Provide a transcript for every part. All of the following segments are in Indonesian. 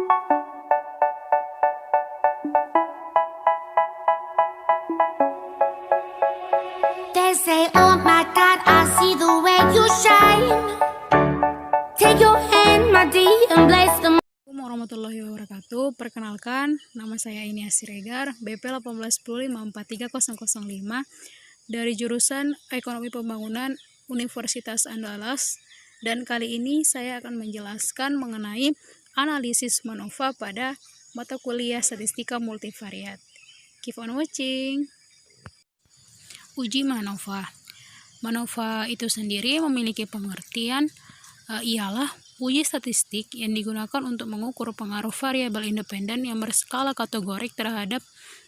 They say, oh my God, I see the way you shine. Take your hand, my dear, and bless the. Assalamualaikum warahmatullahi wabarakatuh. Perkenalkan, nama saya Inia Siregar, BP 181543005 dari jurusan Ekonomi Pembangunan Universitas Andalas. Dan kali ini saya akan menjelaskan mengenai analisis MANOVA pada mata kuliah Statistika Multivariat. Keep on watching. Uji MANOVA. MANOVA itu sendiri memiliki pengertian ialah uji statistik yang digunakan untuk mengukur pengaruh variabel independen yang berskala kategorik terhadap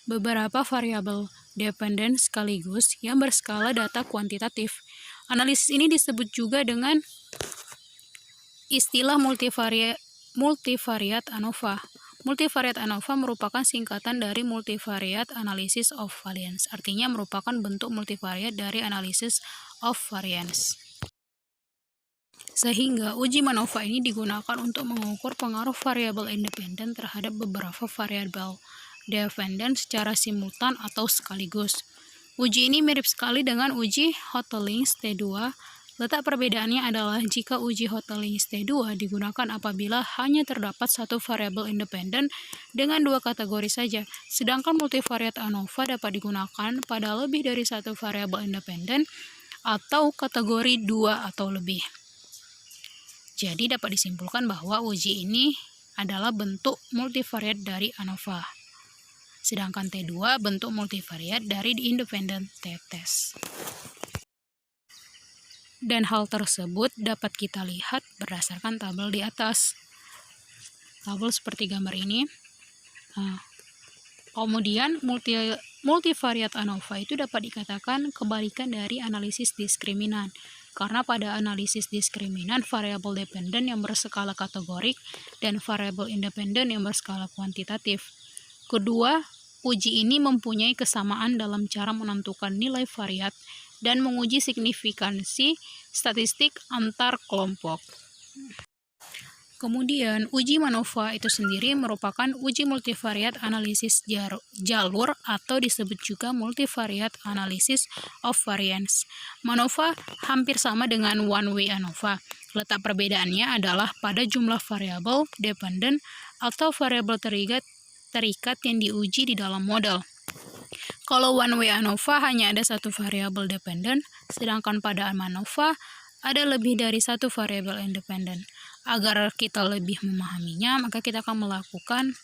beberapa variabel dependen sekaligus yang berskala data kuantitatif. Analisis ini disebut juga dengan istilah multivariate ANOVA. Multivariate ANOVA merupakan singkatan dari Multivariate Analysis of Variance, artinya merupakan bentuk multivariate dari Analysis of Variance. Sehingga uji MANOVA ini digunakan untuk mengukur pengaruh variabel independen terhadap beberapa variabel dependen secara simultan atau sekaligus. Uji ini mirip sekali dengan uji Hotelings T2. Letak perbedaannya adalah jika uji Hotelings T2 digunakan apabila hanya terdapat satu variabel independen dengan dua kategori saja, sedangkan multivariate ANOVA dapat digunakan pada lebih dari satu variabel independen atau kategori dua atau lebih. Jadi dapat disimpulkan bahwa uji ini adalah bentuk multivariate dari ANOVA, sedangkan T2 bentuk multivariate dari independent t-test. Dan hal tersebut dapat kita lihat berdasarkan tabel di atas. Tabel seperti gambar ini. Kemudian multivariate ANOVA itu dapat dikatakan kebalikan dari analisis diskriminan. Karena pada analisis diskriminan, variabel dependen yang berskala kategorik dan variabel independen yang berskala kuantitatif. Kedua, uji ini mempunyai kesamaan dalam cara menentukan nilai variat dan menguji signifikansi statistik antar kelompok. Kemudian, uji MANOVA itu sendiri merupakan uji multivariate analisis jalur atau disebut juga multivariate analysis of variance. MANOVA hampir sama dengan one-way ANOVA. Letak perbedaannya adalah pada jumlah variabel dependen atau variabel terikat yang diuji di dalam model. Kalau one-way ANOVA hanya ada satu variabel dependen, sedangkan pada MANOVA ada lebih dari satu variabel independen. Agar kita lebih memahaminya, maka kita akan melakukan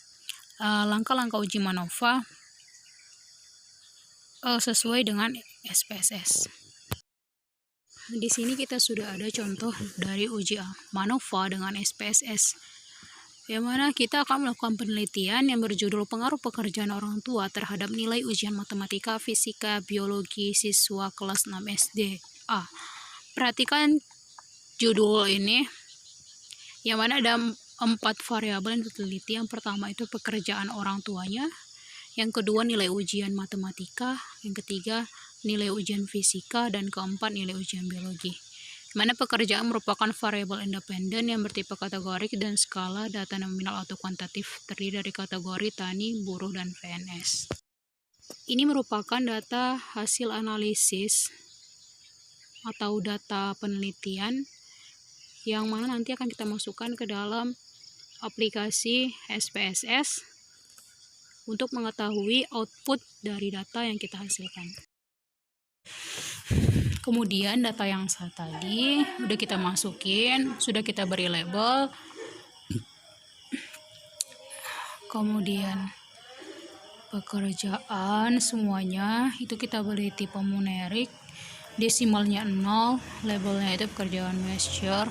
langkah-langkah uji MANOVA sesuai dengan SPSS. Di sini kita sudah ada contoh dari uji MANOVA dengan SPSS, yang mana kita akan melakukan penelitian yang berjudul pengaruh pekerjaan orang tua terhadap nilai ujian matematika, fisika, biologi siswa kelas 6 SD. Perhatikan judul ini, yang mana ada 4 variabel yang diteliti. Yang pertama itu pekerjaan orang tuanya, yang kedua nilai ujian matematika, yang ketiga nilai ujian fisika, dan keempat nilai ujian biologi. Mana pekerjaan merupakan variabel independen yang bertipe kategorik dan skala data nominal atau kuantitatif, terdiri dari kategori tani, buruh, dan PNS. Ini merupakan data hasil analisis atau data penelitian yang mana nanti akan kita masukkan ke dalam aplikasi SPSS untuk mengetahui output dari data yang kita hasilkan. Kemudian data yang tadi udah kita masukin, sudah kita beri label. Kemudian pekerjaan semuanya itu kita beri tipe numerik, desimalnya 0, labelnya itu pekerjaan measure.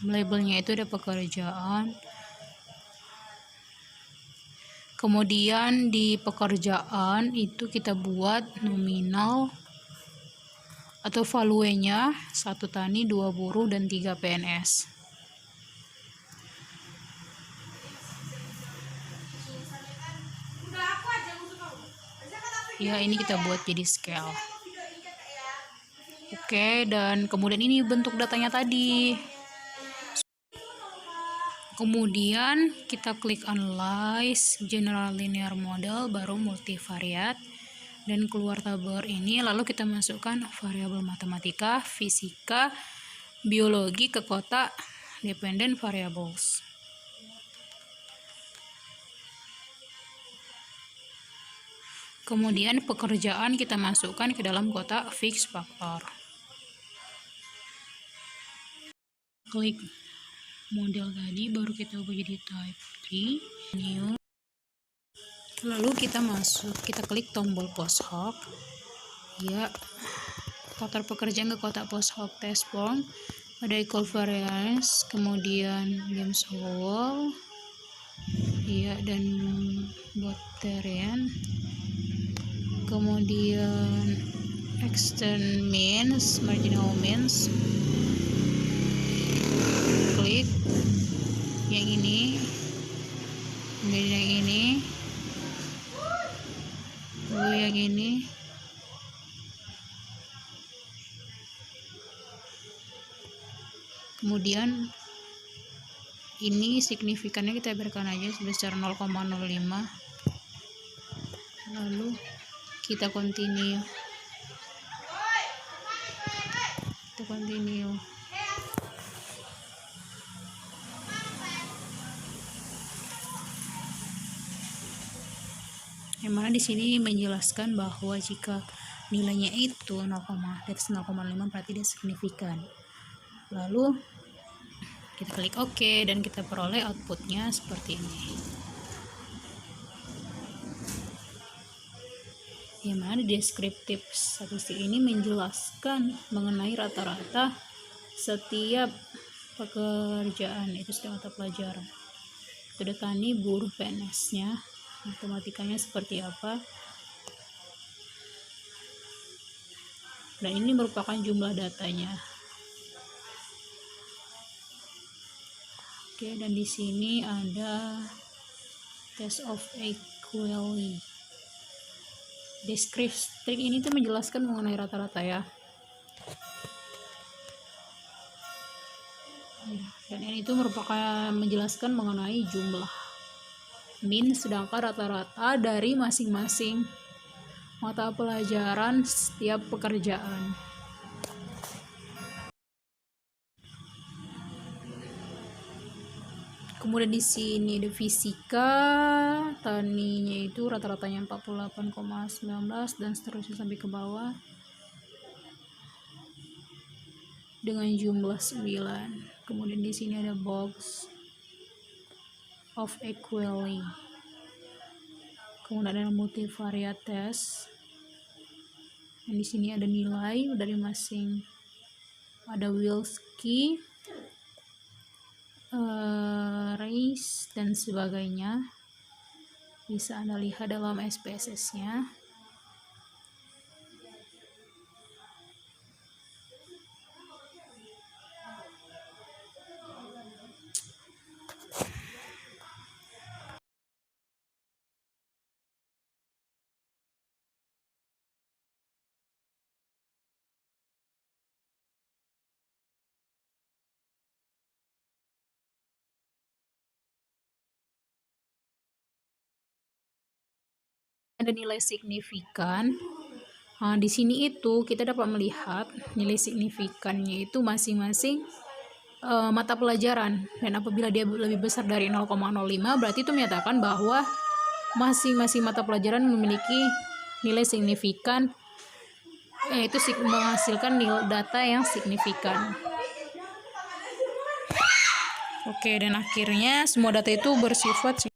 Labelnya itu ada pekerjaan. Kemudian di pekerjaan itu kita buat nominal atau value-nya 1 tani, 2 buruh, dan 3 PNS. Ya, ini kita buat jadi scale. Oke, dan kemudian ini bentuk datanya tadi. Kemudian kita klik Analyze General Linear Model, baru Multivariate, dan keluar tabel ini. Lalu kita masukkan variabel matematika, fisika, biologi ke kotak Dependent Variables. Kemudian pekerjaan kita masukkan ke dalam kotak Fix Factor. Klik model tadi, baru kita ubah jadi type 3, new. Lalu kita klik tombol post hoc. Ya, kotak pekerjaan ke kotak post hoc test form, ada equal variance, kemudian games wall, ya, dan Boolean, kemudian extend means, marginal means. Klik yang ini, kemudian yang ini, lalu yang ini, kemudian ini signifikannya kita berikan aja sebesar 0,05, lalu kita continue. Yang mana di sini menjelaskan bahwa jika nilainya itu 0,5 berarti dia signifikan. Lalu kita klik OK dan kita peroleh outputnya seperti ini. Yang mana di deskriptif statistik ini menjelaskan mengenai rata-rata setiap pekerjaan itu setiap mata pelajaran. Sudah tani buruh PNS-nya, matematikanya seperti apa, dan ini merupakan jumlah datanya. Oke, dan di sini ada test of equality. Deskriptif ini tuh menjelaskan mengenai rata-rata ya. Dan ini itu merupakan menjelaskan mengenai jumlah min, sedangkan rata-rata dari masing-masing mata pelajaran setiap pekerjaan. Kemudian di sini ada fisika, taninya itu rata-ratanya 48,19 dan seterusnya sampai ke bawah dengan jumlah 9. Kemudian di sini ada box of equality. Kemudian ada multivariate test. Dan di sini ada nilai dari masing, ada Wilski, race dan sebagainya. Bisa Anda lihat dalam SPSS-nya. Ada nilai signifikan. Nah, di sini itu kita dapat melihat nilai signifikannya itu masing-masing mata pelajaran, dan apabila dia lebih besar dari 0,05 berarti itu menyatakan bahwa masing-masing mata pelajaran memiliki nilai signifikan, yaitu menghasilkan nilai data yang signifikan. Oke, dan akhirnya semua data itu bersifat